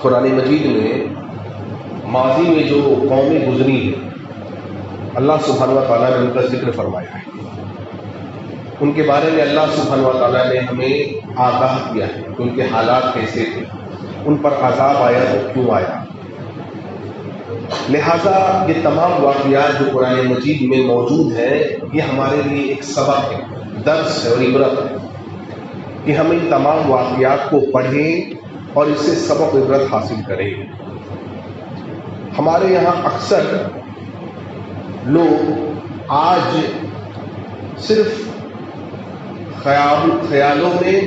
قرآن مجید میں ماضی میں جو قومیں گزری ہیں اللہ سبحانہ و تعالیٰ نے ان کا ذکر فرمایا ہے. ان کے بارے میں اللہ سبحانہ و تعالیٰ نے ہمیں آگاہ کیا ہے کہ ان کے حالات کیسے تھے، ان پر عذاب آیا تو کیوں آیا. لہذا یہ تمام واقعات جو قرآن مجید میں موجود ہیں یہ ہمارے لیے ایک سبق ہے، درس ہے اور عبرت ہے کہ ہم ان تمام واقعات کو پڑھیں اور اس سے سبق عبرت حاصل کریں. ہمارے یہاں اکثر لوگ آج صرف خیالوں میں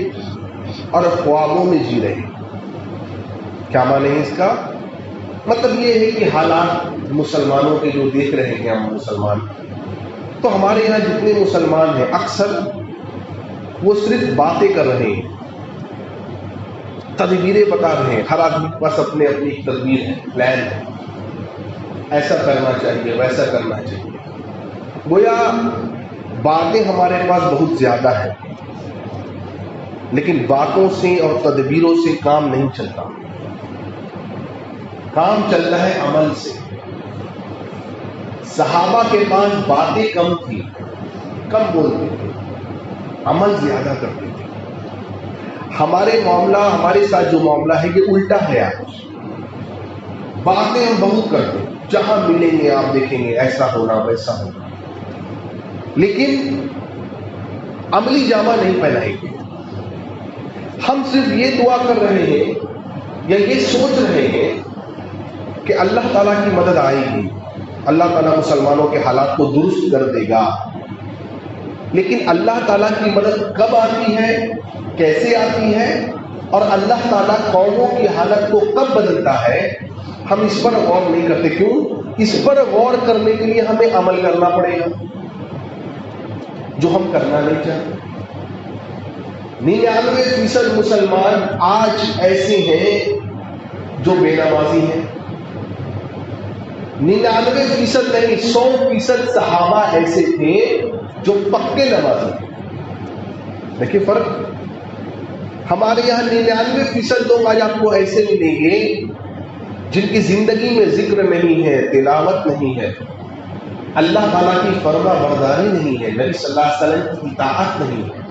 اور خوابوں میں جی رہے ہیں. کیا معنی ہے اس کا؟ مطلب یہ ہے کہ حالات مسلمانوں کے جو دیکھ رہے ہیں ہم مسلمان، تو ہمارے یہاں جتنے مسلمان ہیں اکثر وہ صرف باتیں کر رہے ہیں، تدبیریں بتا رہے ہیں. ہر آدمی کے پاس اپنی تدبیر ہے، پلان ہے، ایسا کرنا چاہیے ویسا کرنا چاہیے. گویا باتیں ہمارے پاس بہت زیادہ ہیں لیکن باتوں سے اور تدبیروں سے کام نہیں چلتا. کام چلتا ہے عمل سے. صحابہ کے پاس باتیں کم تھی، کم بولتے تھے، عمل زیادہ کرتے تھے. ہمارے ساتھ جو معاملہ ہے یہ الٹا ہے. آج باتیں ہم بہت کرتے ہیں، جہاں ملیں گے آپ دیکھیں گے ایسا ہونا ویسا ہونا، لیکن عملی جامہ نہیں پہنائیں گے. ہم صرف یہ دعا کر رہے ہیں یا یہ سوچ رہے ہیں کہ اللہ تعالیٰ کی مدد آئے گی، اللہ تعالیٰ مسلمانوں کے حالات کو درست کر دے گا. لیکن اللہ تعالیٰ کی مدد کب آتی ہے، کیسے آتی ہے، اور اللہ تعالیٰ قوموں کی حالت کو کب بدلتا ہے، ہم اس پر غور نہیں کرتے. کیوں؟ اس پر غور کرنے کے لیے ہمیں عمل کرنا پڑے گا جو ہم کرنا نہیں چاہتے. 99% مسلمان آج ایسے ہیں جو بے نمازی ہیں. 99% نہیں، 100% صحابہ ایسے تھے جو پکے نمازی تھے. دیکھیں فرق. ہمارے یہاں 99% لوگ آج آپ کو ایسے ملیں گے جن کی زندگی میں ذکر نہیں ہے، تلاوت نہیں ہے، اللہ تعالیٰ کی فرما برداری نہیں ہے، نبی صلی اللہ علیہ وسلم کی اطاعت نہیں ہے.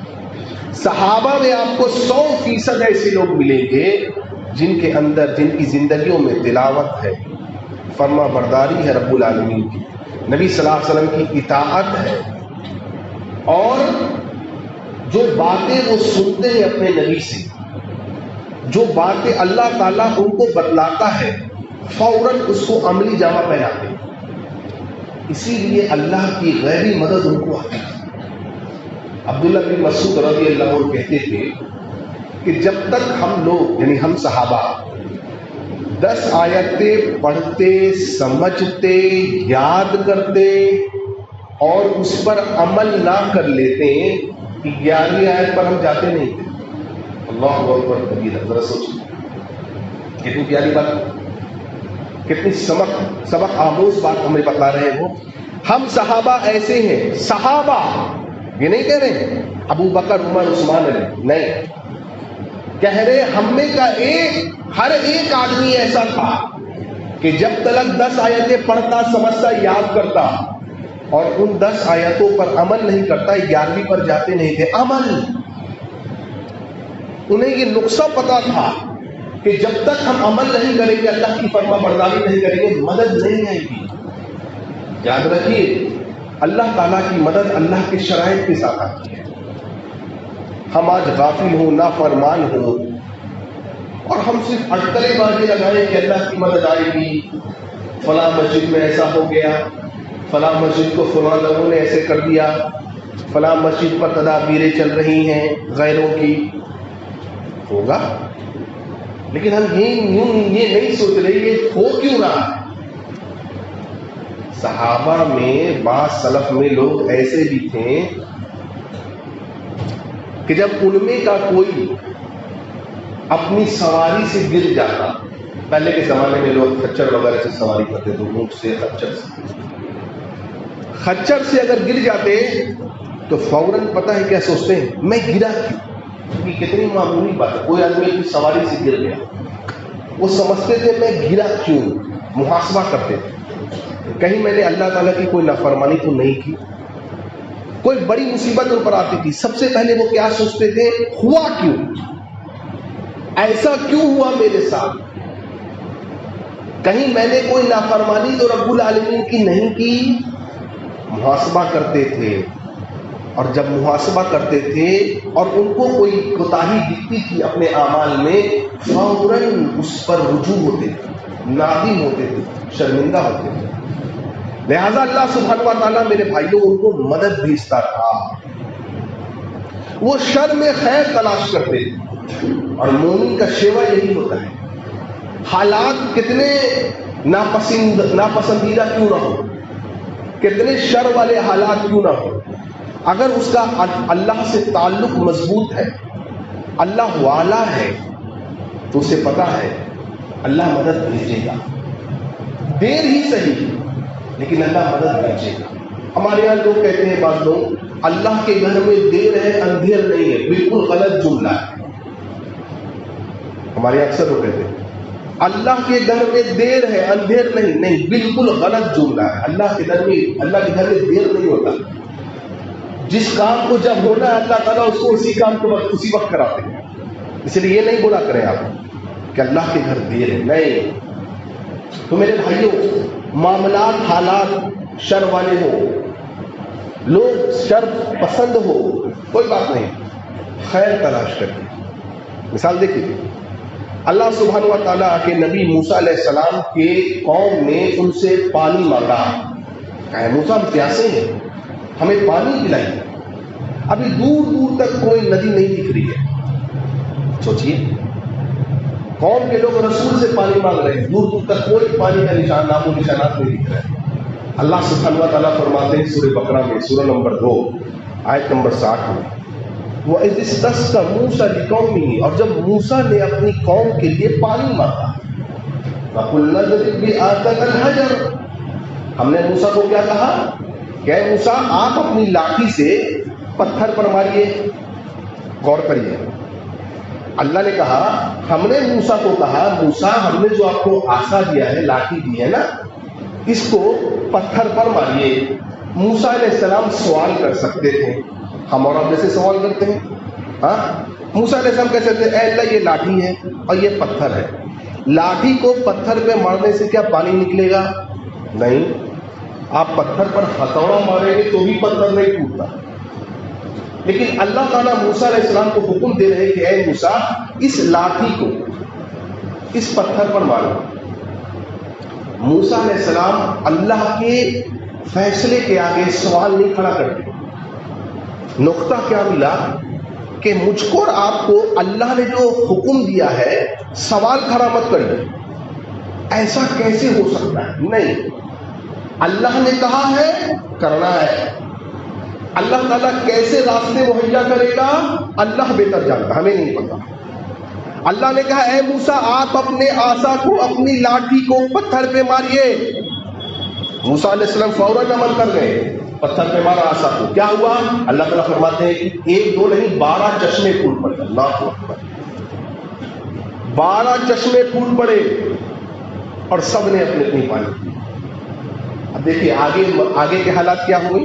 صحابہ میں آپ کو 100% ایسے لوگ ملیں گے جن کے اندر، جن کی زندگیوں میں تلاوت ہے، فرما برداری ہے رب العالمین کی، نبی صلی اللہ علیہ وسلم کی اطاعت ہے، اور جو باتیں وہ سنتے ہیں اپنے نبی سے، جو باتیں اللہ تعالیٰ ان کو بتلاتا ہے فوراً اس کو عملی جامہ پہناتے ہیں. اسی لیے اللہ کی غیبی مدد ان کو آتی ہے. عبداللہ بن مسعود رضی اللہ عنہ کہتے تھے کہ جب تک ہم لوگ یعنی ہم صحابہ 10 آیتیں پڑھتے، سمجھتے، یاد کرتے اور اس پر عمل نہ کر لیتے، 11ویں آیت پر ہم جاتے نہیں تھے. اللہ اکبر کبیرہ. ذرا سوچیں کتنی پیاری بات، کتنی سبق آموز بات ہمیں بتا رہے ہیں. وہ ہم صحابہ ایسے ہیں. صحابہ یہ نہیں کہہ رہے ابو بکر عمر عثمان علی، نہیں کہہ رہے ہم میں کا ہر ایک آدمی ایسا تھا کہ جب تک 10 آیتیں پڑھتا، سمجھتا، یاد کرتا اور ان 10 آیتوں پر عمل نہیں کرتا، 11ویں پر جاتے نہیں تھے. عمل. انہیں یہ نقصہ پتا تھا کہ جب تک ہم عمل نہیں کریں گے، اللہ کی فرما برداری نہیں کریں گے، مدد نہیں آئے گی. یاد رکھیے اللہ تعالیٰ کی مدد اللہ کے شرائط کے ساتھ آتی ہے. ہم آج غافل ہوں، نافرمان ہوں اور ہم صرف اٹکلے بازی لگائیں کہ اللہ کی مدد آئے گی، فلاں مسجد میں ایسا ہو گیا، فلاں مسجد کو فلاں لوگوں نے ایسے کر دیا، فلاں مسجد پر تدابیریں چل رہی ہیں غیروں کی. ہوگا، لیکن ہم یہ نہیں سوچ رہے یہ ہو کیوں رہا ہے. صحابہ میں، بعض سلف میں لوگ ایسے بھی تھے کہ جب ان میں کا کوئی اپنی سواری سے گر جاتا، پہلے کے زمانے میں لوگ خچر وغیرہ سے سواری کرتے تھے، اونٹ سے، خچر سے اگر گر جاتے تو فوراً پتہ ہے کیا سوچتے ہیں، میں گرا کیوں؟ یہ کتنی معمولی بات ہے. کوئی آدمی اپنی سواری سے گر گیا، وہ سمجھتے تھے میں گرا کیوں، محاسبہ کرتے تھے کہیں میں نے اللہ تعالیٰ کی کوئی نافرمانی تو نہیں کی. کوئی بڑی مصیبت ان پر آتی تھی، سب سے پہلے وہ کیا سوچتے تھے؟ ہوا کیوں، ایسا کیوں ہوا میرے ساتھ؟ کہیں میں نے کوئی نافرمانی تو رب العالمین کی نہیں کی. محاسبہ کرتے تھے، اور جب محاسبہ کرتے تھے اور ان کو کوئی کوتاہی دکھتی تھی اپنے اعمال میں، فوراً اس پر رجوع ہوتے تھے، نادم ہوتے تھے، شرمندہ ہوتے تھے. لہذا اللہ سبحانہ و تعالیٰ میرے بھائیوں ان کو مدد بھیجتا تھا. وہ شر میں خیر تلاش کرتے تھے، اور مومن کا شیوا یہی ہوتا ہے. حالات کتنے ناپسندیدہ کیوں نہ ہو، کتنے شر والے حالات کیوں نہ ہو، اگر اس کا اللہ سے تعلق مضبوط ہے، اللہ والا ہے، تو اسے پتا ہے اللہ مدد بھیجے گا. دیر ہی صحیح لیکن اللہ مدد بھیجے گا. ہمارے یہاں لوگ کہتے ہیں، بعض لوگ، اللہ کے گھر میں دیر ہے اندھیر نہیں ہے. بالکل غلط جملہ ہے. ہمارے یہاں اکثر لوگ کہتے ہیں اللہ کے گھر میں دیر ہے اندھیر نہیں. نہیں، بالکل غلط جملہ ہے. اللہ کے گھر میں دیر نہیں ہوتا. جس کام کو جب ہونا ہے اللہ تعالیٰ اس کو اسی وقت کراتے ہیں. اس لیے یہ نہیں بولا کریں آپ کہ اللہ کے گھر دیر ہے. نہیں. تو میرے بھائیوں، معاملات حالات شر والے ہو، لوگ شر پسند ہو، کوئی بات نہیں، خیر تلاش کریں. مثال دیکھیے، اللہ سبحانہ و تعالیٰ کے نبی موسیٰ علیہ السلام کے قوم نے ان سے پانی مانگا. کہا موسیٰ ہم پیاسے ہیں، ہمیں پانی پلائیے. ابھی دور دور تک کوئی ندی نہیں دکھ رہی ہے. سوچئے، قوم کے لوگ رسول سے پانی مانگ رہے ہیں، دور دور تک کوئی پانی کا نام و نشانات نہیں دکھ رہے. اللہ سبحانہ و تعالیٰ فرماتے ہیں سورہ بقرہ میں، سورہ نمبر 2 آیت نمبر 60 میں، وَإِذِ اسْتَسْقَىٰ مُوسَىٰ لِقَوْمِهِ، اور جب موسیٰ نے اپنی قوم کے لیے پانی مانگا، فَقُلْنَا اضْرِب بِعَصَاكَ الْحَجَرَ، ہم نے موسیٰ کو کیا کہا کہ اے موسیٰ آپ اپنی لاٹھی سے پتھر پر ماریے. غور کریے، اللہ نے کہا، ہم نے موسیٰ کو کہا موسیٰ ہم نے جو آپ کو عصا دیا ہے، لاٹھی دی ہے نا، اس کو پتھر پر ماریے. موسیٰ علیہ السلام سوال کر سکتے تھے، ہم اور آپ جیسے سوال کرتے ہیں. ہاں، موسیٰ علیہ السلام کہہ سکتے اے اللہ یہ لاٹھی ہے اور یہ پتھر ہے. لاٹھی کو پتھر پہ مارنے سے کیا پانی نکلے گا؟ نہیں. آپ پتھر پر ہتھوڑا ماریں گے تو بھی پتھر نہیں ٹوٹتا. لیکن اللہ تعالیٰ موسیٰ علیہ السلام کو حکم دے رہے کہ اے موسیٰ اس لاٹھی کو اس پتھر پر مارو. موسیٰ علیہ السلام اللہ کے فیصلے کے آگے سوال نہیں کھڑا کرتے. نقطہ کیا ملا کہ مجھ کو اور آپ کو اللہ نے جو حکم دیا ہے سوال کھڑا مت کریے، ایسا کیسے ہو سکتا ہے؟ نہیں، اللہ نے کہا ہے کرنا ہے. اللہ تعالیٰ کیسے راستے مہیا کرے گا اللہ بہتر جانتا، ہمیں نہیں پتا. اللہ نے کہا اے موسیٰ آپ اپنے عصا کو، اپنی لاٹھی کو پتھر پہ ماریے. موسیٰ علیہ السلام فوراً عمل کر گئے، پتھر پہ مارا عصا کو. کیا ہوا؟ اللہ تعالیٰ فرماتے ہیں کہ 1 2 نہیں 12 چشمے پھول پڑے. اللہ اکبر، 12 چشمے پھول پڑے اور سب نے اپنے اپنی پانی پی. اب دیکھیے آگے کے حالات کیا ہوئے.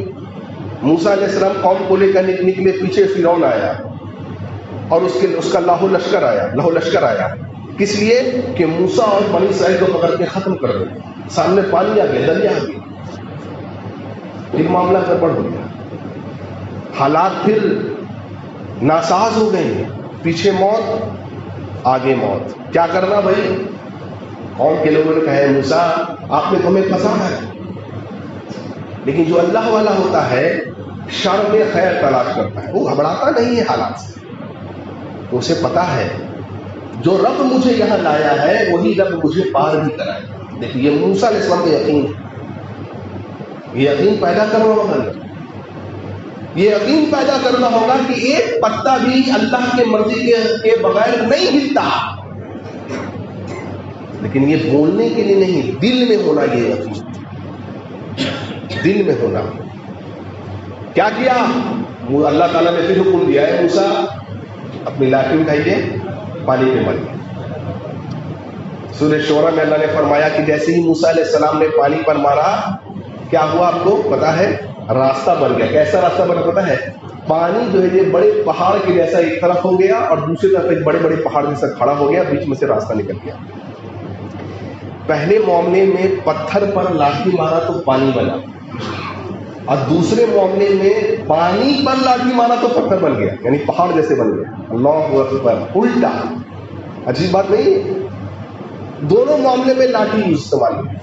موسیٰ علیہ السلام قوم کو لے کر نکلے، پیچھے فرعون آیا اور اس کا لاہو لشکر آیا. کس لیے؟ کہ موسیٰ اور بنی اسرائیل کو پکڑ کے ختم کر دیں. سامنے پانی آ گیا، دریا آ گیا، پھر معاملہ گڑبڑ ہو گیا. حالات پھر ناساز ہو گئے ہیں. پیچھے موت، آگے موت. کیا کرنا بھائی؟ قوم کے لوگوں نے کہا موسیٰ آپ نے ہمیں پھنسانا ہے. لیکن جو اللہ والا ہوتا ہے شر میں خیر تلاش کرتا ہے، وہ گھبراتا نہیں ہے حالات سے. تو اسے پتا ہے جو رب مجھے یہاں لایا ہے وہی رب مجھے پار بھی کرائے گا. دیکھیے یہ موسیٰ علیہ السلام کا یقین ہے. یہ یقین پیدا کرنا ہوگا، یہ یقین پیدا کرنا ہوگا کہ ایک پتا بھی اللہ کے مرضی کے بغیر نہیں ہلتا. لیکن یہ بولنے کے لیے نہیں، دل میں ہونا. یہ یقین دل میں ہونا. کیا کیا؟ اللہ تعالیٰ نے پھر حکم دیا ہے موسیٰ اپنی لاٹھی اٹھائیے، پانی پہ ماریے. سورہ شورى میں اللہ نے فرمایا کہ جیسے ہی موسیٰ علیہ السلام نے پانی پر مارا کیا ہوا آپ کو پتا ہے؟ راستہ بن گیا. کیسا راستہ بنا پتا ہے؟ پانی جو ہے یہ بڑے پہاڑ کے جیسا ایک طرف ہو گیا اور دوسری طرف ایک بڑے بڑے پہاڑ جیسا کھڑا ہو گیا, بیچ میں سے راستہ نکل گیا. پہلے معاملے میں پتھر پر لاٹھی مارا تو پانی بنا, اور دوسرے معاملے میں پانی پر لاٹھی مارا تو پتھر بن گیا, یعنی پہاڑ جیسے بن گیا. اللہ اکبر, الٹا. عجیب بات نہیں؟ دونوں معاملے میں لاٹھی استعمال ہے,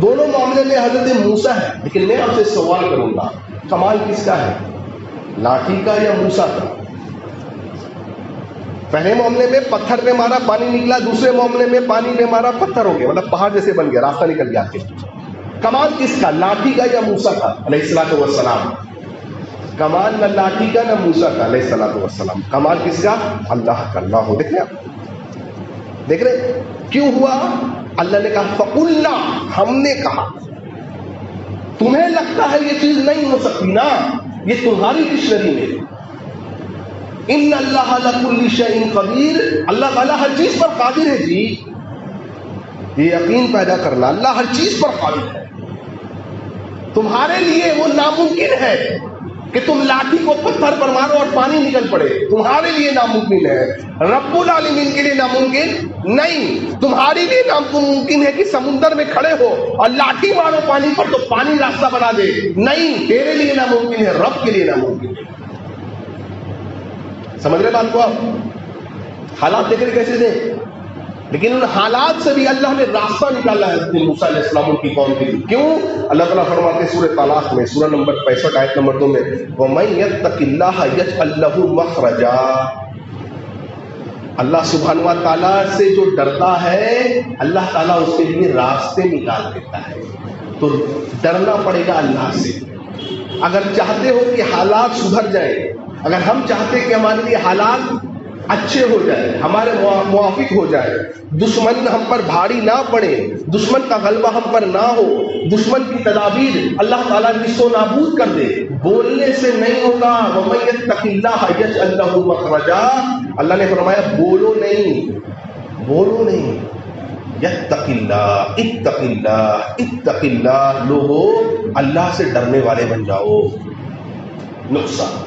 دونوں معاملے میں حضرت موسیٰ ہے. لیکن میں آپ سے سوال کروں گا, کمال کس کا ہے, لاٹھی کا یا موسیٰ کا؟ پہلے معاملے میں پتھر پہ مارا پانی نکلا, دوسرے معاملے میں پانی پہ مارا پتھر ہو گیا, مطلب پہاڑ جیسے بن گیا, راستہ نکل گیا. کمال کس کا, لاٹھی کا یا موسیٰ کا علیہ الصلوۃ والسلام؟ کمال نہ لاٹھی کا نہ موسیٰ کا علیہ الصلوۃ والسلام. کمال کس کا؟ اللہ کا. اللہ ہو, دیکھ رہے آپ, دیکھ رہے کیوں ہوا؟ اللہ نے کہا فَقُلْنَا, ہم نے کہا. تمہیں لگتا ہے یہ چیز نہیں ہو سکتی نا, یہ تمہاری ڈکشنری میں ان اللہ لکل شیء قدیر, اللہ تعالیٰ ہر چیز پر قادر ہے. جی یہ یقین پیدا کرنا, اللہ ہر چیز پر قادر ہے. تمہارے لیے وہ ناممکن ہے کہ تم لاٹھی کو پتھر پر مارو اور پانی نکل پڑے, تمہارے لیے ناممکن ہے. رب العالمین کے لیے ناممکن نہیں. تمہارے لیے ناممکن ہے کہ سمندر میں کھڑے ہو اور لاٹھی مارو پانی پر تو پانی راستہ بنا دے, نہیں, تیرے لیے ناممکن ہے, رب کے لیے ناممکن ہے. سمجھ رہے بات کو آپ؟ حالات دیکھ رہے کیسے تھے, لیکن ان حالات سے بھی اللہ نے راستہ نکالا ہے حضرت موسیٰ علیہ السلام ان کی قوم کے لیے. کیوں؟ اللہ تعالیٰ فرماتے ہیں سورہ طلاق میں, سورہ نمبر 65 آیت نمبر 2 میں, وَمَن يَتَّقِ اللَّهَ يَجْعَل لَّهُ مَخْرَجًا. اللہ سبحانہ و تعالیٰ سے جو ڈرتا ہے اللہ تعالیٰ اس کے لیے راستے نکال دیتا ہے. تو ڈرنا پڑے گا اللہ سے. اگر چاہتے ہو کہ حالات سدھر جائیں, اگر ہم چاہتے کہ ہمارے لیے حالات اچھے ہو جائے, ہمارے موافق ہو جائے, دشمن ہم پر بھاری نہ پڑے, دشمن کا غلبہ ہم پر نہ ہو, دشمن کی تدابیر اللہ تعالیٰ نصف و نابود کر دے, بولنے سے نہیں ہوگا. وَمَن يَتَّقِ اللَّهَ يَجْعَل لَّهُ مَخْرَجًا. اللہ نے فرمایا بولو نہیں, بولو نہیں. یتق اللہ, اتق اللہ, اتق اللہ. لوگو اللہ سے ڈرنے والے بن جاؤ. نقصان,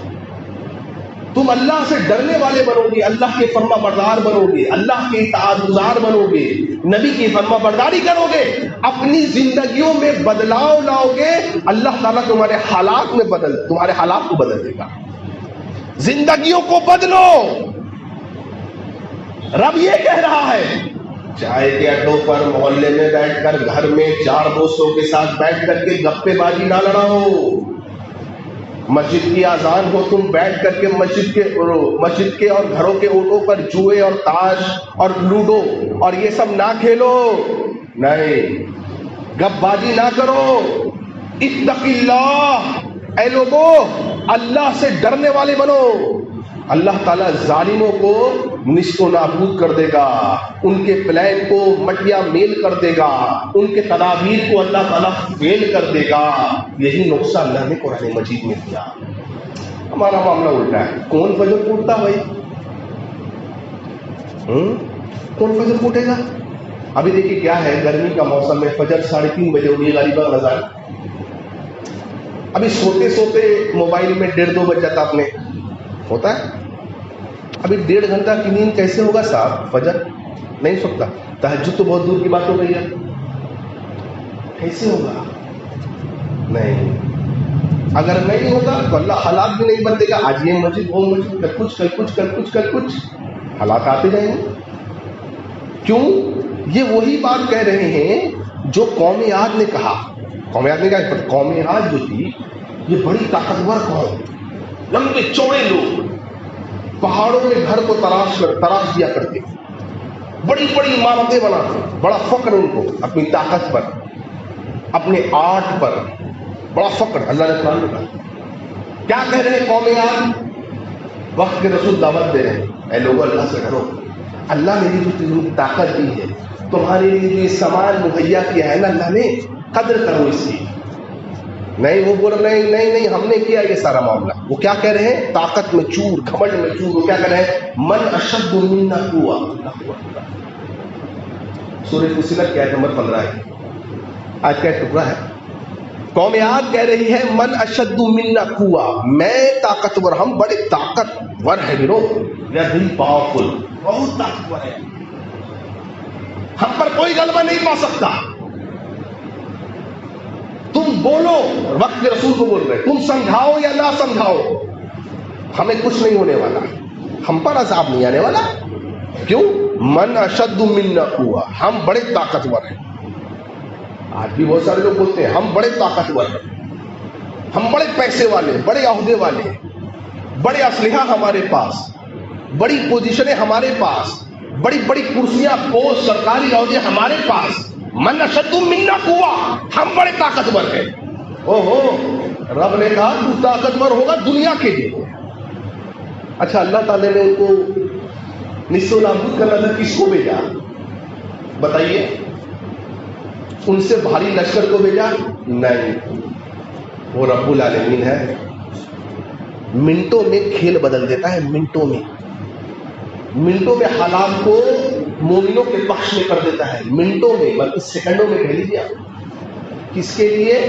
تم اللہ سے ڈرنے والے بنو گے, اللہ کے فرما بردار بنو گے, اللہ کے اطاعت گزار بنو گے, نبی کی فرما برداری کرو گے, اپنی زندگیوں میں بدلاؤ لاؤ گے, اللہ تعالیٰ تمہارے حالات میں تمہارے حالات کو بدل دے گا. زندگیوں کو بدلو. رب یہ کہہ رہا ہے, چائے کے اڈوں پر محلے میں بیٹھ کر, گھر میں 4 دوستوں کے ساتھ بیٹھ کر کے گپے بازی نہ لڑاؤ. مسجد کی اذان ہو, تم بیٹھ کر کے مسجد کے اور گھروں کے اوٹوں پر جوئے اور تاش اور لوڈو اور یہ سب نہ کھیلو. نہیں, گپ بازی نہ کرو. اتق اللہ, اے لوگو اللہ سے ڈرنے والے بنو. اللہ تعالیٰ ظالموں کو نصف و نابود کر دے گا, ان کے پلان کو مٹیا میل کر دے گا, ان کے تدابیر کو اللہ تعالیٰ فیل کر دے گا. یہی نقصہ اللہ نے قرآن مجید میں دیا. ہمارا معاملہ الٹا ہے. کون فجر کوٹتا بھائی؟ کون فجر کوٹے گا؟ ابھی دیکھیے کیا ہے, گرمی کا موسم ہے, فجر 3:30 بجے ہوگی غالباً رضا. ابھی سوتے سوتے موبائل میں 1:30-2 بج جاتا آپ نے, ہوتا ہے. ابھی 1.5 گھنٹہ کی نیند کیسے ہوگا صاحب؟ فجر نہیں سکتا. تہجد تو بہت دور کی بات ہو گئی ہے, کیسے ہوگا؟ نہیں, اگر نہیں ہوگا تو اللہ حالات بھی نہیں بدلے گا. آج یہ مسجد وہ مسجد, کل کچھ حالات آتے جائیں گے. کیوں؟ یہ وہی بات کہہ رہے ہیں جو قوم عاد نے کہا. قوم عاد نے کہا, قوم عاد جو تھی یہ بڑی طاقتور قوم, لمبے چوڑے لوگ, پہاڑوں میں گھر کو تراش دیا کرتے, بڑی بڑی عمارتیں بناتے, بڑا فخر ان کو اپنی طاقت پر, اپنے آرٹ پر بڑا فخر. اللہ نے قرآن میں کہا, کیا کہہ رہے ہیں قوم عاد؟ وقت کے رسول دعوت دے رہے ہیں, اے لوگوں اللہ سے ڈرو. اللہ نے جو تمہیں طاقت دی ہے, تمہارے لیے جو یہ سامان مہیا کیا ہے نا اللہ نے, قدر کرو اس کی. نہیں, وہ بول رہے ہیں نہیں ہم نے کیا یہ سارا معاملہ. وہ کیا کہہ رہے ہیں؟ طاقت میں چور, گھمنڈ میں چور. وہ کیا کہہ رہے ہیں؟ من اشد منا قوة. سورہ فصلت کی آیت نمبر 15 ہے، آج کا ایک ٹکڑا ہے. قوم عاد کہہ رہی ہے من اشد منا قوہ، میں طاقتور، ہم بڑے طاقتور ہیں گرو، یا دل پاورفل، بہت طاقتور ہے، ہم پر کوئی غلبہ نہیں پا سکتا. تم بولو، وقت رسول کو بول رہے، تم سمجھاؤ یا نہ سمجھاؤ، ہمیں کچھ نہیں ہونے والا، ہم پر عذاب نہیں آنے والا. کیوں؟ من اشد منا قوہ، ہم بڑے طاقتور ہیں. آج بھی بہت سارے لوگ بولتے ہیں ہم بڑے طاقتور ہیں، ہم بڑے پیسے والے، بڑے عہدے والے، بڑے اسلحہ ہمارے پاس، بڑی پوزیشنیں ہمارے پاس، بڑی بڑی کرسیاں، پوسٹ، سرکاری عہدے ہمارے پاس. من اشد منا قوہ، ہم بڑے طاقتور ہیں. اوہو، رب نے کہا تو طاقتور ہوگا دنیا کے لیے. اچھا، اللہ تعالی نے ان کو نصف و نابود کرنا تھا، کس کو بھیجا بتائیے؟ ان سے بھاری لشکر کو بھیجا؟ نہیں، وہ رب العالمین ہے. منٹوں میں کھیل بدل دیتا ہے، منٹوں میں حالات کو مومنوں کے پکش میں کر دیتا ہے، منٹوں میں، بلکہ سیکنڈوں میں کہہ لیجیے. کس کے لیے؟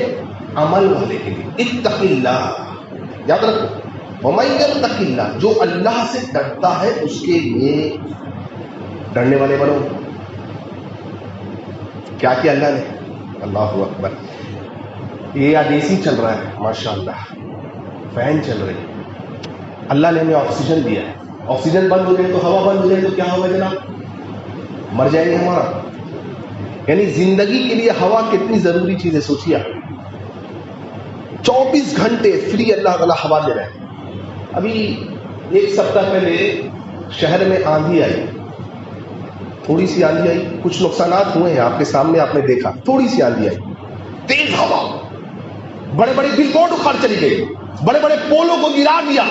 عمل والے کے لیے. اتق اللہ، یاد رکھو، وَمَن يَتَّقِ اللَّهَ، جو اللہ سے ڈرتا ہے اس کے لیے ڈرنے والے بنو. کیا کیا اللہ نے؟ اللہ اکبر. یہ اے سی چل رہا ہے ماشاءاللہ، فین چل رہی ہے، اللہ نے ہمیں آکسیجن دیا ہے. آکسیجن بند ہو جائے تو ہوا بند ہو جائے تو کیا ہوگا جناب؟ مر جائیں گے ہمارا. یعنی زندگی کے لیے ہوا کتنی ضروری چیز ہے، سوچیے. 24 گھنٹے فری اللہ تعالیٰ ہوا دے رہے ہیں. ابھی ایک ہفتہ پہلے شہر میں آندھی آئی، تھوڑی سی آندھی آئی، کچھ نقصانات ہوئے ہیں آپ کے سامنے، آپ نے دیکھا. تھوڑی سی آندھی آئی، تیز ہوا، بڑے بڑے بل بورڈ اکھاڑ چلی گئی، بڑے بڑے پولوں کو گرا دیا،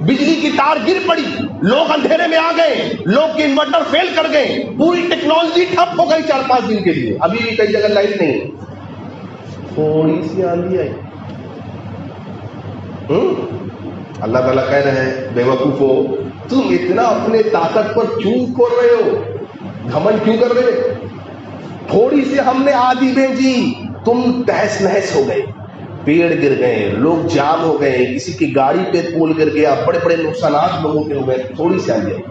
بجلی کی تار گر پڑی، لوگ اندھیرے میں آ گئے، لوگ کے انورٹر فیل کر گئے، پوری ٹیکنالوجی ٹھپ ہو گئی 4-5 دن کے لیے. ابھی بھی کئی جگہ لائٹ نہیں. تھوڑی سی آندھی آئی. اللہ تعالیٰ کہہ رہے ہیں بے وقوفو، تم اتنا اپنے طاقت پر کیوں کھول رہے ہو، گھمنڈ کیوں کر رہے ہو؟ تھوڑی سی ہم نے آندھی بھیجی، تم تہس نہس ہو گئے، پیڑ گر گئے، لوگ جام ہو گئے، کسی کی گاڑی پہ پول گر گیا، بڑے بڑے نقصانات لوگوں کے ہو گئے. تھوڑی سی آندھی آئی،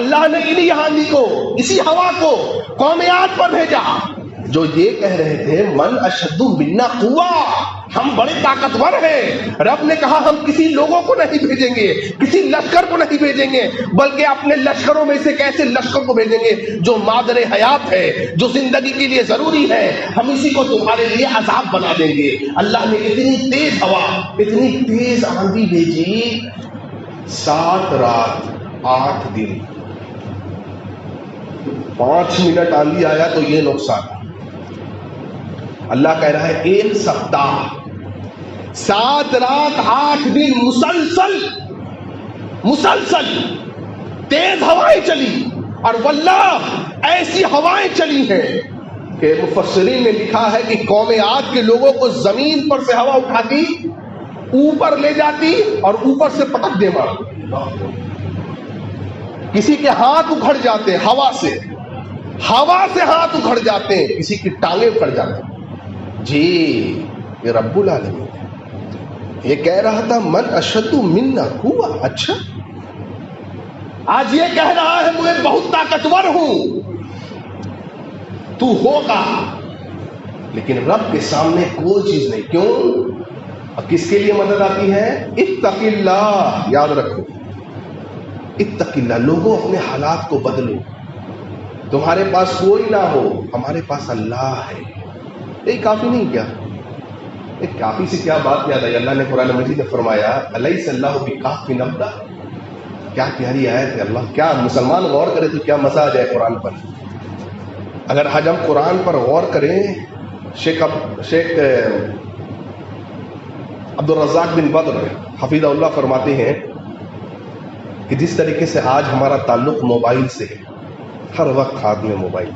اللہ نے انہی آندھی کو، اسی ہوا کو قوم عاد پر بھیجا جو یہ کہہ رہے تھے من اشد منا قوہ، ہم بڑے طاقتور ہیں. رب نے کہا ہم کسی لوگوں کو نہیں بھیجیں گے، کسی لشکر کو نہیں بھیجیں گے، بلکہ اپنے لشکروں میں سے ایک ایسے لشکر کو بھیجیں گے جو مادر حیات ہے، جو زندگی کے لیے ضروری ہے. ہم اسی کو تمہارے لیے عذاب بنا دیں گے. اللہ نے اتنی تیز ہوا، اتنی تیز آندھی بھیجی، 7 رات 8 دن، 5 منٹ آندھی آیا تو یہ نقصان. اللہ کہہ رہا ہے 1 سپتاہ، 7 رات 8 دن مسلسل تیز ہوائیں چلی. اور واللہ ایسی ہوائیں چلی ہیں کہ مفسرین نے لکھا ہے کہ قوم عاد کے لوگوں کو زمین پر سے ہوا اٹھاتی، اوپر لے جاتی اور اوپر سے پٹک دے مارتی. کسی کے ہاتھ اکھڑ جاتے ہوا سے ہاتھ اکھڑ جاتے ہیں، کسی کی ٹانگیں اکھڑ جاتی. جی یہ رب العالمین ہے. یہ کہہ رہا تھا من اشد منا قوہ. اچھا، آج یہ کہہ رہا ہے میں بہت طاقتور ہوں. تو ہوگا، لیکن رب کے سامنے کوئی چیز نہیں. کیوں؟ اور کس کے لیے مدد آتی ہے؟ اتق اللہ. یاد رکھو، اتق اللہ. لوگوں اپنے حالات کو بدلو. تمہارے پاس کوئی نہ ہو، ہمارے پاس اللہ ہے. یہ کافی نہیں کیا؟ ایک کافی سے کیا بات یاد آئی. اللہ نے قرآن مجید میں فرمایا الیس اللہ بکاف عبدہ. کیا پیاری آیت ہے. اللہ، کیا مسلمان غور کرے تو کیا مزہ آ جائے قرآن پر. اگر آج ہم قرآن پر غور کریں، شیخ عبد الرزاق بن بدر حفیظ اللہ فرماتے ہیں کہ جس طریقے سے آج ہمارا تعلق موبائل سے ہے، ہر وقت ہاتھ میں موبائل،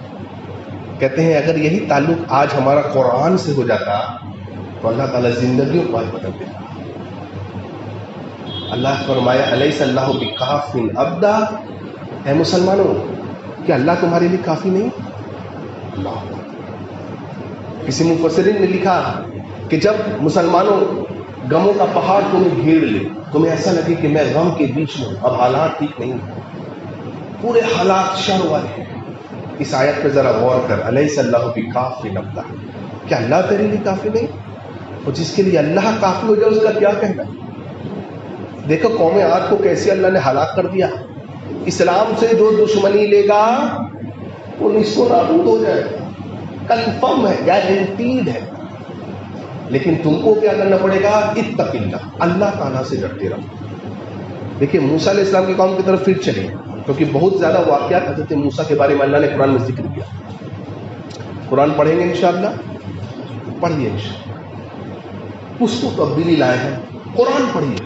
کہتے ہیں اگر یہی تعلق آج ہمارا قرآن سے ہو جاتا تو اللہ تعالیٰ زندگیوں کو آج بدل دیتا. اللہ فرمایا الیس اللہ بکاف عبدہ. اے مسلمانوں، کیا اللہ تمہارے لیے کافی نہیں؟ اللہ کسی مفسرین نے لکھا کہ جب مسلمانوں غموں کا پہاڑ تمہیں گھیر لے، تمہیں ایسا لگے کہ میں غم کے بیچ میں، اب حالات ٹھیک نہیں، پورے حالات شر والے ہیں، اس آیت پہ ذرا غور کر، الیس اللہ بکاف عبدہ، کیا اللہ تیرے لیے کافی نہیں؟ اور جس کے لیے اللہ کافی ہو جائے اس کا کیا کہنا؟ دیکھو قوم عاد کو کیسے اللہ نے ہلاک کر دیا. اسلام سے جو دشمنی لے گا وہ نصف و نابود ہو جائے گا، کنفرم ہے، گارنٹیڈ ہے. لیکن تم کو کیا کرنا پڑے گا؟ اتق اللہ، اللہ تعالیٰ سے ڈرتے رہو. دیکھیے موسیٰ علیہ السلام کی قوم کی طرف پھر چلے، کیونکہ بہت زیادہ واقعات حضرت موسیٰ کے بارے میں اللہ نے قرآن میں ذکر کیا. قرآن پڑھیں گے انشاءاللہ، پڑھیے انشاءاللہ، اس کو تبدیلی لائے ہیں. قرآن پڑھیے،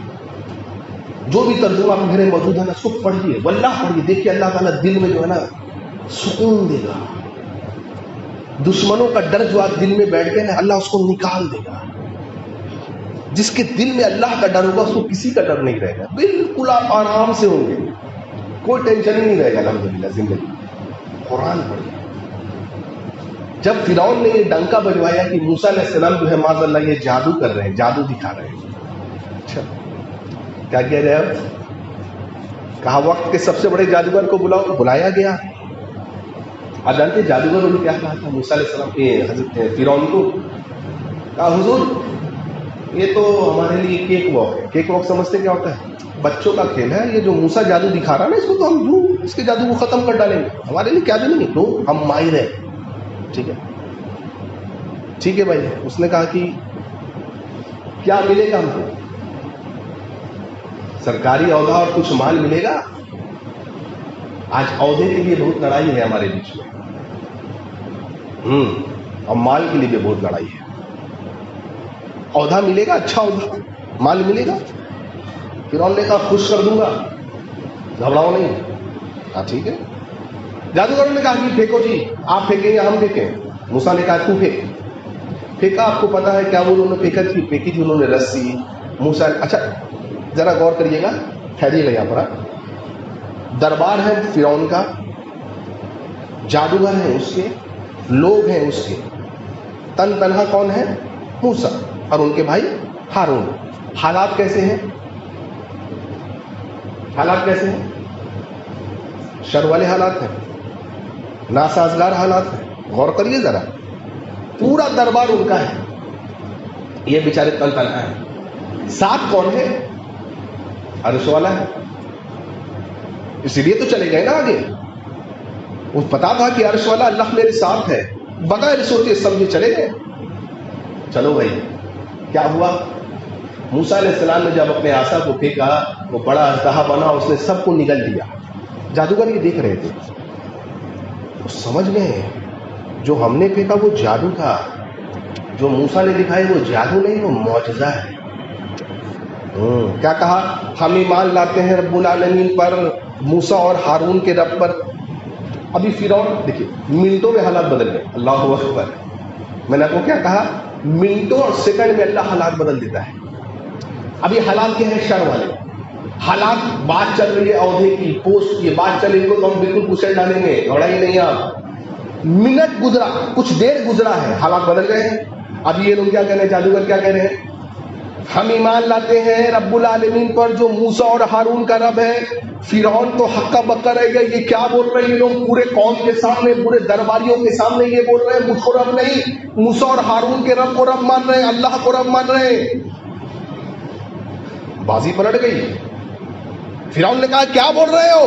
جو بھی ترجمہ آپ گھر موجود ہے نا اس کو پڑھیے، واللہ پڑھیے. دیکھیے اللہ تعالیٰ دل میں جو ہے نا سکون دے گا. دشمنوں کا ڈر جو آپ دل میں بیٹھ گئے نا اللہ اس کو نکال دے گا. جس کے دل میں اللہ کا ڈر ہوگا اس کو کسی کا ڈر نہیں رہے گا، بالکل آپ آرام سے ہوں گے، کوئی ٹینشن ہی نہیں رہے گا الحمدللہ زندگی. قرآن پڑھیے. جب فرعون نے یہ ڈنکا بجوایا کہ موسیٰ علیہ السلام جو ہے معاذ اللہ یہ جادو کر رہے ہیں، جادو دکھا رہے ہیں، اچھا کیا کہہ رہے ہیں؟ کہا وقت کے سب سے بڑے جادوگر کو بلاؤ. بلایا گیا. آپ جانتے ہیں جادوگر نے کیا کہا تھا موسیٰ علیہ السلام کے حضرت فرعون کو؟ کہا حضور یہ تو ہمارے لیے کیک واک ہے. کیک واک سمجھتے کیا ہوتا ہے؟ بچوں کا کھیل ہے. یہ جو موسیٰ جادو دکھا رہا ہے نا اس کو تو ہم جو اس کے جادو کو ختم کر ڈالیں گے، ہمارے لیے کیا بھی نہیں، تو ہم ماہر ہیں. ٹھیک ہے ٹھیک ہے بھائی. اس نے کہا کہ کیا ملے گا ہم کو؟ سرکاری عہدہ اور کچھ مال ملے گا؟ آج عہدے کے لیے بہت لڑائی ہے ہمارے بیچ میں، اور مال کے لیے بھی بہت لڑائی ہے. عہدہ ملے گا، اچھا عہدہ، مال ملے گا. فرعون نے کہا خوش کر دوں گا، گھبراؤ نہیں. ہاں ٹھیک ہے. جادوگروں نے کہا کہ پھینکو جی، آپ پھینکیں یا ہم پھینکیں؟ موسیٰ نے کہا تو پھینک. پھینکا. آپ کو پتا ہے کیا وہ انہوں نے پھینکی تھی؟ انہوں نے رسی. موسیٰ اچھا ذرا غور کریے گا، ٹھہریے گا یہاں پر. دربار ہے فرعون کا، جادوگر ہیں اس کے، لوگ ہیں اس کے، تن تنہا کون ہے؟ موسیٰ اور ان کے بھائی ہارون. حالات کیسے ہیں؟ حالات کیسے ہیں؟ شر والے حالات ہیں، ناسازگار حالات ہیں. غور کریے ذرا. پورا دربار ان کا ہے، یہ بیچارے تن تنہا ہیں. ساتھ کون ہے؟ عرش والا ہے. اسی لیے تو چلے گئے نا آگے. وہ پتا تھا کہ عرش والا اللہ میرے ساتھ ہے، بغیر سوچے سمجھے چلے گئے. چلو بھائی کیا ہوا؟ موسیٰ علیہ السلام نے جب اپنے عصا کو پھینکا وہ بڑا اژدہا بنا، اس نے سب کو نگل دیا. جادوگر یہ دیکھ رہے تھے، وہ سمجھ گئے جو ہم نے پھینکا وہ جادو تھا، جو موسیٰ نے دکھایا وہ جادو نہیں، وہ معجزہ ہے. کیا کہا؟ ہم ایمان لاتے ہیں رب العالمین پر، موسیٰ اور ہارون کے رب پر. ابھی فرعون دیکھیے منٹوں میں حالات بدل گئے. اللہ اکبر. میں نے آپ کو کیا کہا؟ منٹوں اور سیکنڈ میں اللہ حالات بدل دیتا ہے. ابھی حالات کیا ہے؟ شر والے حالات. بات چل رہی ہے عہدے کی، پوسٹ کی بات چل رہی ہے، تو ہم بالکل پوچھے ڈالیں گے، لڑائی نہیں. آپ منٹ گزرا، کچھ دیر گزرا ہے، حالات بدل گئے ہیں. ابھی یہ لوگ کیا کہہ رہے ہیں؟ جادوگر کیا کہہ رہے ہیں؟ ہم ایمان لاتے ہیں رب العالمین پر جو موسیٰ اور ہارون کا رب ہے. فرعون تو ہکا بکا رہ گیا، یہ کیا بول رہے ہیں یہ لوگ؟ پورے قوم کے سامنے، پورے درباریوں کے سامنے یہ بول رہے ہیں مجھ کو رب نہیں، موسیٰ اور ہارون کے رب کو رب مان رہے ہیں، اللہ کو رب مان رہے ہیں. بازی پلٹ گئی. فرعون نے کہا کیا بول رہے ہو؟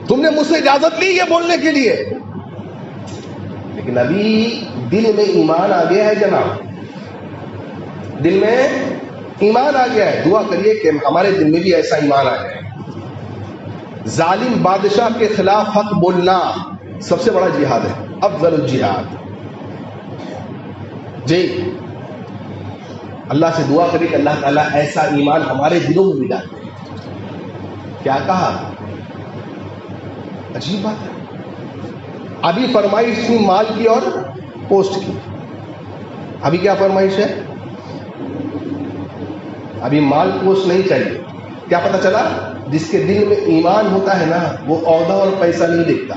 تم نے مجھ سے اجازت لی یہ بولنے کے لیے؟ لیکن ابھی دل میں ایمان آ گیا ہے جناب، دل میں ایمان آ گیا ہے. دعا کریے کہ ہمارے دل میں بھی ایسا ایمان آ جائے. ظالم بادشاہ کے خلاف حق بولنا سب سے بڑا جہاد ہے، افضل الجہاد. جی اللہ سے دعا کریے کہ اللہ تعالیٰ ایسا ایمان ہمارے دلوں میں بھی ڈال دے. کیا کہا؟ عجیب بات ہے. ابھی فرمائش تھی مال کی اور پوسٹ کی، ابھی کیا فرمائش ہے؟ ابھی مال پوسٹ نہیں چاہیے. کیا پتہ چلا؟ جس کے دل میں ایمان ہوتا ہے نا وہ عہدہ اور پیسہ نہیں دیکھتا.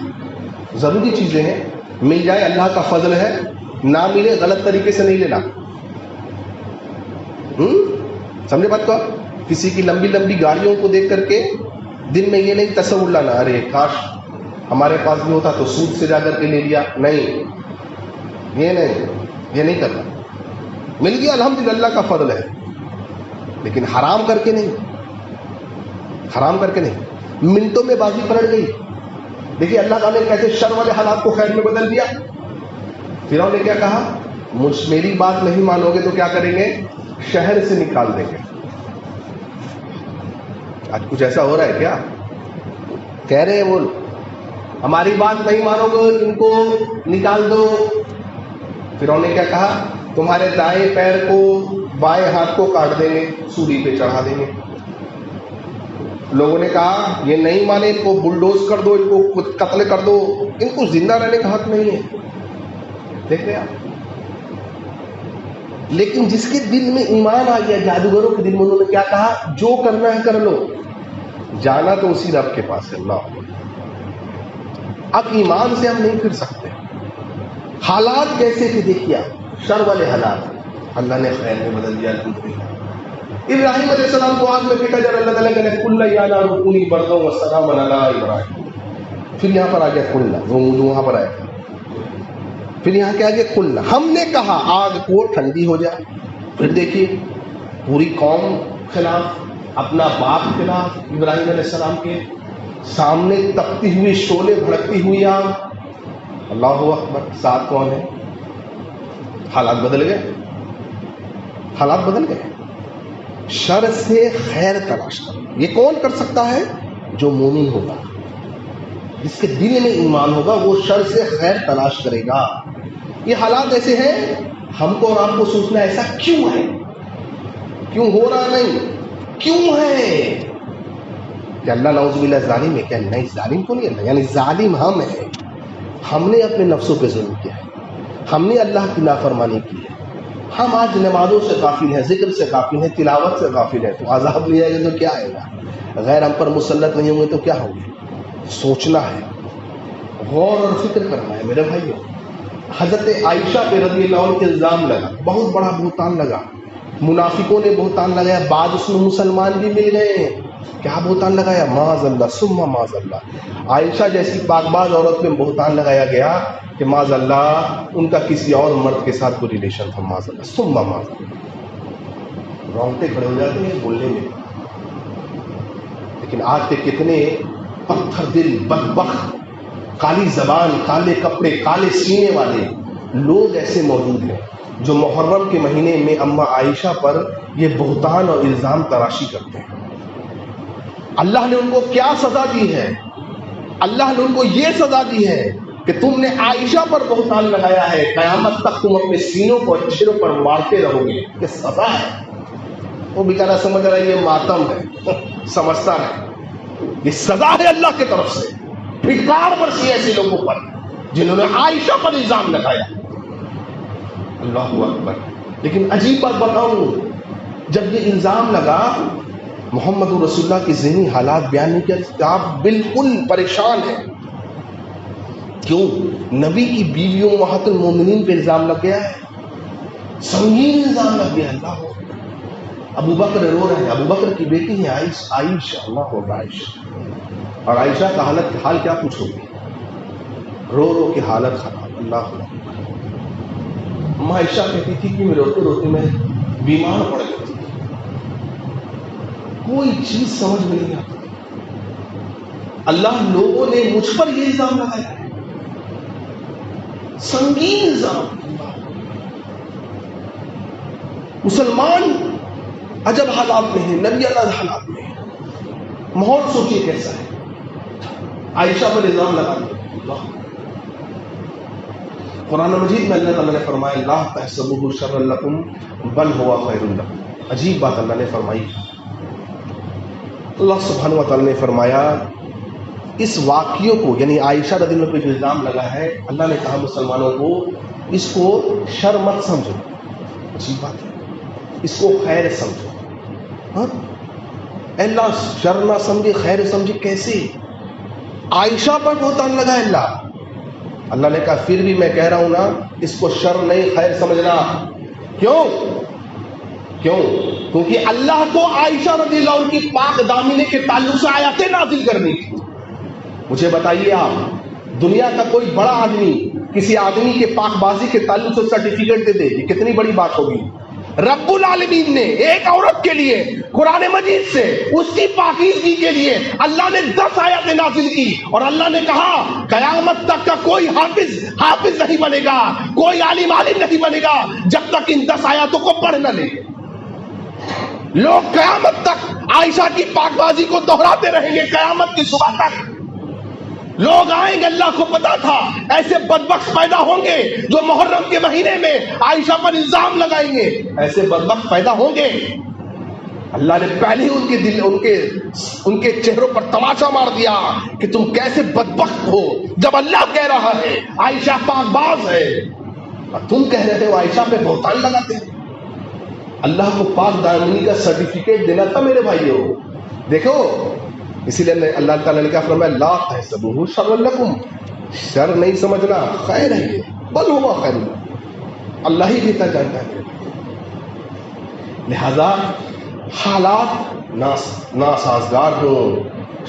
ضروری چیزیں ہیں، مل جائے اللہ کا فضل ہے، نہ ملے غلط طریقے سے نہیں لینا. سمجھے بات کو؟ کسی کی لمبی لمبی گاڑیوں کو دیکھ کر کے دن میں یہ نہیں تصور لانا ارے کاش ہمارے پاس بھی ہوتا تو سود سے جا کر کے لے لیا. نہیں، یہ نہیں کرنا. مل گیا الحمدللہ اللہ کا فضل ہے، لیکن حرام کر کے نہیں، حرام کر کے نہیں. منٹوں میں بازی پلٹ گئی. دیکھیے اللہ تعالیٰ نے کیسے شر والے حالات کو خیر میں بدل دیا. فرعون نے کیا کہا؟ میری بات نہیں مانو گے تو کیا کریں گے؟ شہر سے نکال دیں گے. آج کچھ ایسا ہو رہا ہے کیا؟ کہہ رہے ہیں وہ ہماری بات نہیں مانو گے ان کو نکال دو. فرعون نے کیا کہا؟ تمہارے دائیں پیر کو بائیں ہاتھ کو کاٹ دیں گے، سولی پہ چڑھا دیں گے. لوگوں نے کہا یہ نہیں مانے، ان کو بلڈوز کر دو، ان کو قتل کر دو، ان کو زندہ رہنے کا حق نہیں ہے. دیکھ رہے آپ؟ لیکن جس کے دل میں ایمان آ گیا، جادوگروں کے دل میں، انہوں نے کیا کہا؟ جو کرنا ہے کر لو، جانا تو اسی رب کے پاس ہے اللہ. اب ایمان سے ہم نہیں پھر سکتے. حالات کیسے تھے دیکھیے آپ، شر والے حالات اللہ نے خیر میں بدل دیا. ابراہیم علیہ السلام کو آگ میں پھینکا جب اللہ تعالیٰ نے قل یا نار کونی بردا وسلاما علی ابراہیم. پھر یہاں پر آ گیا قل، وہ وہاں پر آیا. پھر یہاں کیا آگے قل، ہم نے کہا آگ کو ٹھنڈی ہو جائے. پھر دیکھیے پوری قوم خلاف، اپنا باپ خلاف، ابراہیم علیہ السلام کے سامنے تپتی ہوئی شعلے بھڑکتی ہوئی آگ. اللہ اکبر. ساتھ کون ہے؟ حالات بدل گئے، حالات بدل گئے. شر سے خیر تلاش کرو. یہ کون کر سکتا ہے؟ جو مومن ہوگا، جس کے دل میں ایمان ہوگا، وہ شر سے خیر تلاش کرے گا. یہ حالات ایسے ہیں، ہم کو اور آپ کو سوچنا ایسا کیوں ہے، کیوں ہو رہا نہیں، کیوں ہے کہ اللہ نعوذ باللہ ظالم ہے کیا؟ نہیں، ظالم کو نہیں اللہ، یعنی ظالم ہم ہیں. ہم نے اپنے نفسوں پہ ظلم کیا ہے، ہم نے اللہ کی نافرمانی کی ہے. ہم آج نمازوں سے غافل ہیں، ذکر سے غافل ہیں، تلاوت سے غافل ہیں. تو عذاب لے آئے گا تو کیا آئے گا؟ غیر ہم پر مسلط نہیں ہوں گے تو کیا ہوں گے؟ سوچنا ہے، غور اور فکر کرنا ہے میرے بھائیو. حضرت عائشہ پہ رضی اللہ عنہ کے الزام لگا، بہت بڑا بہتان لگا. منافقوں نے بہتان لگایا، بعد اس میں مسلمان بھی مل گئے ہیں. کیا بہتان لگایا؟ معاذ اللہ ثم معاذ اللہ. عائشہ جیسی پاکباز عورت میں بہتان لگایا گیا کہ معاذ اللہ ان کا کسی اور مرد کے ساتھ کوئی ریلیشن تھا. معاذ اللہ ثم معاذ اللہ. رونگٹے کھڑے ہو جاتے ہیں بولنے میں. لیکن آج کے کتنے پتھر دل، بدبخت، کالی زبان، کالے کپڑے، کالے سینے والے لوگ ایسے موجود ہیں جو محرم کے مہینے میں اما عائشہ پر یہ بہتان اور الزام تراشی کرتے ہیں. اللہ نے ان کو کیا سزا دی ہے؟ اللہ نے ان کو یہ سزا دی ہے کہ تم نے عائشہ پر بہتان لگایا ہے، قیامت تک تم اپنے سینوں کو اچھروں پر مارتے رہو گے. یہ سزا ہے. وہ بیچارہ سمجھ رہا ہے یہ ماتم ہے، سمجھتا ہے یہ سزا ہے اللہ کی طرف سے. پھٹکار برسی ایسے لوگوں پر جنہوں نے عائشہ پر الزام لگایا. اللہ اکبر. لیکن عجیب بات بتاؤں، جب یہ الزام لگا، محمد رسول اللہ کی ذہنی حالات بیان نہیں کیا. آپ بالکل پریشان ہیں. کیوں؟ نبی کی بیویوں امہات المومنین پہ الزام لگ گیا ہے، سنگین الزام لگ گیا. اللہ ابو بکر رو رہے ہیں، ابو بکر کی بیٹی ہے عائشہ. اللہ ہو عائشہ، اور عائشہ کا حال کیا کچھ ہوگی، رو رو کے حالت خراب. اللہ عائشہ کہتی تھی کہ میں روتے روتے میں بیمار پڑ گئی تھی. کوئی چیز سمجھ میں نہیں آتی. اللہ لوگوں نے مجھ پر یہ الزام لگایا، سنگین الزام. مسلمان عجب حالات میں ہیں، نبی اللہ حالات میں ہیں. ماحول سوچیے کیسا ہے. عائشہ پر الزام لگا دیا. قرآن مجید میں اللہ تعالیٰ نے فرمایا لا تحسبوه شرا لکم بل هو خیر لکم. عجیب بات اللہ نے فرمائی. اللہ سبحانہ و تعالیٰ نے فرمایا اس واقعے کو، یعنی عائشہ رضی اللہ عنہ پہ جو الزام لگا ہے، اللہ نے کہا مسلمانوں کو اس کو شر مت سمجھو. عجیب بات ہے، اس کو خیر سمجھو. ہاں اللہ شر نہ سمجھے خیر سمجھے کیسے؟ عائشہ پر بہتان لگا اللہ. اللہ نے کہا پھر بھی میں کہہ رہا ہوں نا، اس کو شر نہیں خیر سمجھنا۔ کیوں؟ کیونکہ اللہ کو عائشہ رضی اللہ عنہ کی پاک دامنی کے تعلق سے آیاتیں نازل کرنی تھی۔ مجھے بتائیے آپ، دنیا کا کوئی بڑا آدمی کسی آدمی کے پاک بازی کے تعلق سے سرٹیفکیٹ دے دے، یہ کتنی بڑی بات ہوگی۔ رب العالمین نے ایک عورت کے لیے قرآن مجید سے اس کی پاکیزگی کے لیے اللہ نے 10 آیاتیں نازل کی، اور اللہ نے کہا قیامت تک کا کوئی حافظ نہیں بنے گا، کوئی عالم نہیں بنے گا جب تک ان 10 آیاتوں کو پڑھ نہ لے۔ لوگ قیامت تک عائشہ کی پاک بازی کو دہراتے رہیں گے، قیامت کی صبح تک لوگ آئیں گے۔ اللہ کو پتا تھا ایسے بدبخت پیدا ہوں گے جو محرم کے مہینے میں عائشہ پر الزام لگائیں گے، ایسے بدبخت پیدا ہوں گے۔ اللہ نے پہلے ہی ان کے چہروں پر تماشا مار دیا کہ تم کیسے بدبخت ہو، جب اللہ کہہ رہا ہے عائشہ پاک باز ہے اور تم کہہ رہے ہو عائشہ پہ بہتان لگاتے ہیں۔ اللہ کو پاک دامنی کا سرٹیفکیٹ دینا تھا میرے بھائیو۔ دیکھو، اسی لیے اللہ تعالیٰ نے کہا فرمایا لا تحسبوہ شرا لکم، شر نہیں سمجھنا، خیر ہے یہ، بل ہوا خیر، اللہ ہی دیتا جانتا ہے۔ لہذا حالات ناسازگار ہوں،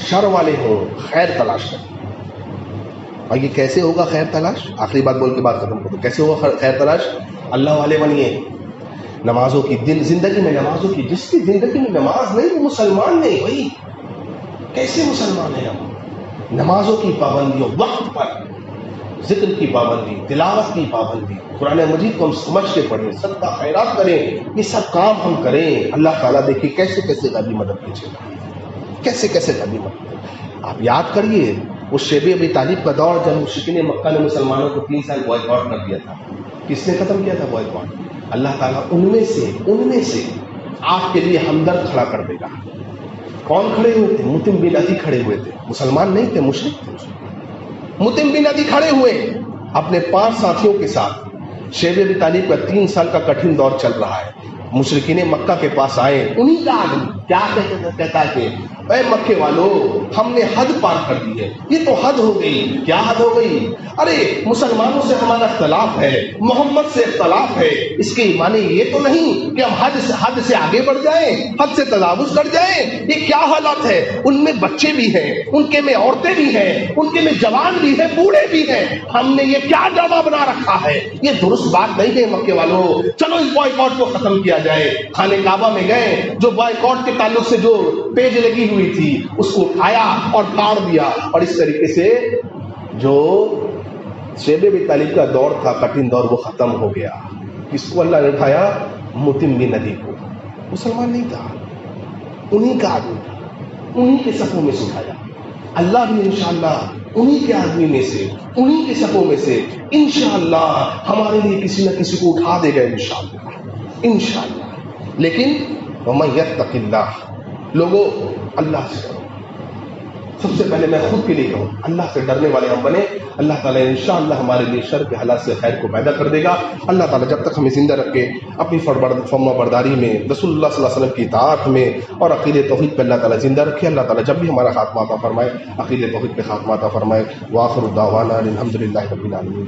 شر والے ہوں، خیر تلاش کریں۔ اور یہ کیسے ہوگا خیر تلاش؟ آخری بات بول کے بات ختم کرو۔ کیسے ہوگا خیر تلاش؟ اللہ والے بنیے، نمازوں کی زندگی میں نمازوں کی، جس کی زندگی میں نماز نہیں وہ مسلمان نہیں بھائی۔ کیسے مسلمان ہیں ہم؟ نمازوں کی پابندیوں، وقت پر ذکر کی پابندی، تلاوت کی پابندی، قرآن مجید کو ہم سمجھ کے پڑھیں، صدقہ خیرات کریں، یہ سب کام ہم کریں۔ اللہ تعالیٰ دیکھیے کیسے کیسے غیبی مدد کیجیے گا، کیسے کیسے غیبی مدد۔ آپ یاد کریے وہ شیب ابی طالب کا دور جب مشرکین مکہ نے مسلمانوں کو 3 سال بوائکاٹ کر دیا تھا۔ کس نے ختم کیا تھا بوائکاٹ؟ اللہ تعالیٰ ان میں سے آپ کے لیے ہمدرد کھڑا کر دے گا۔ کون کھڑے ہوئے تھے؟ مطعم بن عدی کھڑے ہوئے تھے، مسلمان نہیں تھے، مشرک تھے۔ مطعم بن عدی کھڑے ہوئے اپنے 5 ساتھیوں کے ساتھ، شیب ابی طالب کا 3 سال کا کٹھن دور چل رہا ہے۔ مشرکین مکہ کے پاس آئے، انہی کا آدمی کیا کہتا ہے کہ اے مکے والو، ہم نے حد پار کر دی ہے، یہ تو حد ہو گئی۔ کیا حد ہو گئی؟ ارے مسلمانوں سے ہمارا اختلاف ہے، محمد سے اختلاف ہے، اس کے معنی یہ تو نہیں کہ ہم حد سے آگے بڑھ جائیں، حد سے تجاوز کر جائیں۔ یہ کیا حالات ہے؟ ان میں بچے بھی ہیں، ان کے میں عورتیں بھی ہیں، ان کے میں جوان بھی ہیں، بوڑھے بھی ہیں، ہم نے یہ کیا ڈرامہ بنا رکھا ہے؟ یہ درست بات نہیں ہے مکے والو، چلو اس بوائکاٹ کو ختم کیا جائے۔ خانہ کعبہ میں گئے، جو بوائکاٹ کے تعلق سے جو پیج لگی ہوئی تھی اس کو اٹھایا اور پاڑ دیا، اور اس طریقے سے جو شیب ابی طالب کا دور تھا، کٹھن دور، وہ ختم ہو گیا۔ کس کو اللہ نے اٹھایا؟ مطعم بن عدی کو۔ مسلمان نہیں تھا، انہی کا آدمی تھا، انہی کے صفوں میں سے اٹھایا۔ اللہ بھی انشاءاللہ انہی کے آدمی میں سے، انہی کے صفوں میں سے انشاءاللہ ہمارے لیے کسی نہ کسی کو اٹھا دے گا انشاءاللہ۔ لیکن وَمَن يَتَّقِ اللَّهَ، لوگوں اللہ سے ڈرو۔ سب سے پہلے میں خود کے لیے کہوں، اللہ سے ڈرنے والے ہم بنے، اللہ تعالیٰ انشاءاللہ ہمارے لیے شر کے حالات سے خیر کو پیدا کر دے گا۔ اللہ تعالیٰ جب تک ہمیں زندہ رکھے اپنی فرما برداری میں، رسول اللہ صلی اللہ علیہ وسلم کی اطاعت میں اور عقیدہ توحید پہ اللہ تعالیٰ زندہ رکھے۔ اللہ تعالیٰ جب بھی ہمارا خاتمہ عطا فرمائے، عقیدہ توحید پہ خاتمہ عطا فرمائے۔ وآخر دعوانا الحمدللہ رب العالمین۔